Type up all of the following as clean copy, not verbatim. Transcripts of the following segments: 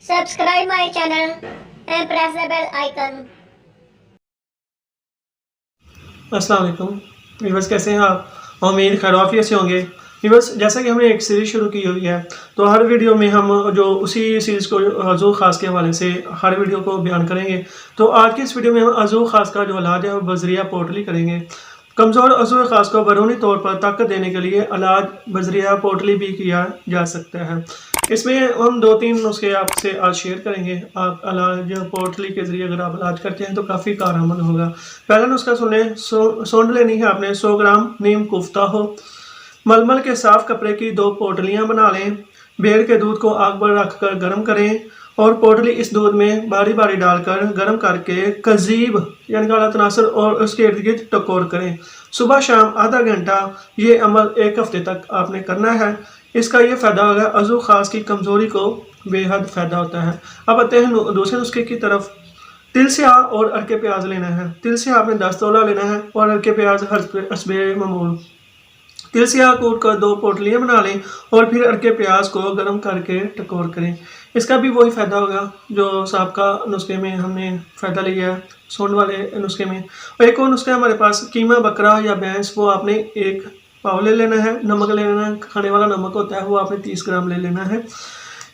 Subscribe my channel and press the bell icon. अस्सलाम वालेकुम viewers, कैसे हैं आप? उम्मीद खैरियत से होंगे। व्यूअर्स, जैसा कि हमने एक सीरीज़ शुरू की हुई है, तो हर वीडियो में हम जो उसी सीरीज़ को अज़ू ख़ास के हवाले से हर वीडियो को बयान करेंगे। तो आज की इस वीडियो में हम अज़ू ख़ास का जो इलाज है वो बज़रिया पोटली करेंगे। कमज़ोर अज़ू ख़ास को बैरूनी तौर पर ताकत देने के लिए इलाज बज़रिया पोटली भी किया जा सकता है। इसमें हम 2-3 नुस्खे आपसे आज शेयर करेंगे। आप इलाज पोटली के ज़रिए अगर आप इलाज करते हैं तो काफ़ी कारआमद होगा। पहला नुस्खा सुन लें। सूंढ लेनी है आपने 100 ग्राम नीम कोफ्ता हो। मलमल के साफ़ कपड़े की 2 पोटलियाँ बना लें। भेड़ के दूध को आग पर रखकर गर्म करें और पोटली इस दूध में बारी बारी डालकर गर्म करके कज़ीब यानी काला तनासर और उसके इर्द गिर्द टकोर करें। सुबह शाम आधा घंटा ये अमल 1 हफ्ते तक आपने करना है। इसका ये फ़ायदा होगा, अज़ू ख़ास की कमज़ोरी को बेहद फ़ायदा होता है। अब आते हैं दूसरे नुस्खे की तरफ। तिल स्याह और अरके प्याज लेना है। तिल स्याह आपने 10 तोला लेना है और अरके प्याज हस्बे मामूल। तिल स्याह कूट कर 2 पोटलियाँ बना लें और फिर अरके प्याज को गर्म करके टकोर करें। इसका भी वही फ़ायदा होगा जो साबका नुस्खे में हमने फ़ायदा लिया है, सूंड वाले नुस्खे में। और एक और नुस्खा हमारे पास, कीमा बकरा या भैंस, वो आपने 1 पाव ले लेना है। नमक ले लेना है, खाने वाला नमक होता है, वो आपने 30 ग्राम ले लेना है।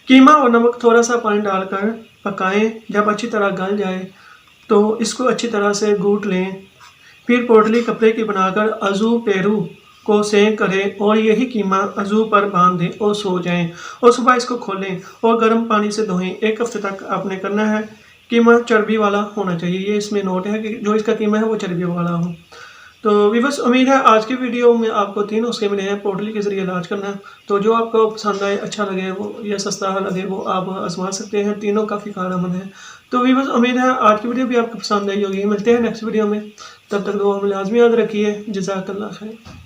कीमा और नमक थोड़ा सा पानी डालकर पकाएं। जब अच्छी तरह गल जाए तो इसको अच्छी तरह से गूँथ लें। फिर पोटली कपड़े की बनाकर अज़ू पेरू को सेंक करें और यही कीमा अज़ू पर बांध दें और सो जाएं और सुबह इसको खोलें और गर्म पानी से धोएं। 1 हफ्ते तक आपने करना है। कीमा चर्बी वाला होना चाहिए, ये इसमें नोट है कि जो इसका कीमा है वो चर्बी वाला हो। तो व्यूअर्स, उम्मीद है आज की वीडियो में आपको 3 नुस्खे मिले हैं पोटली के ज़रिए इलाज करना। तो जो आपको पसंद आए, अच्छा लगे वो या सस्ता लगे वो आप आजमा सकते हैं। तीनों काफ़ी कारआमद हैं। तो व्यूअर्स, उम्मीद है आज की वीडियो भी आपको पसंद आई होगी। मिलते हैं नेक्स्ट वीडियो में, तब तक दुआ में लाजमी याद रखिए। जज़ाकल्लाह खैर।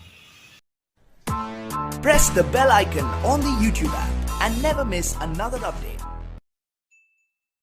Press the bell icon on the YouTube app and never miss another update.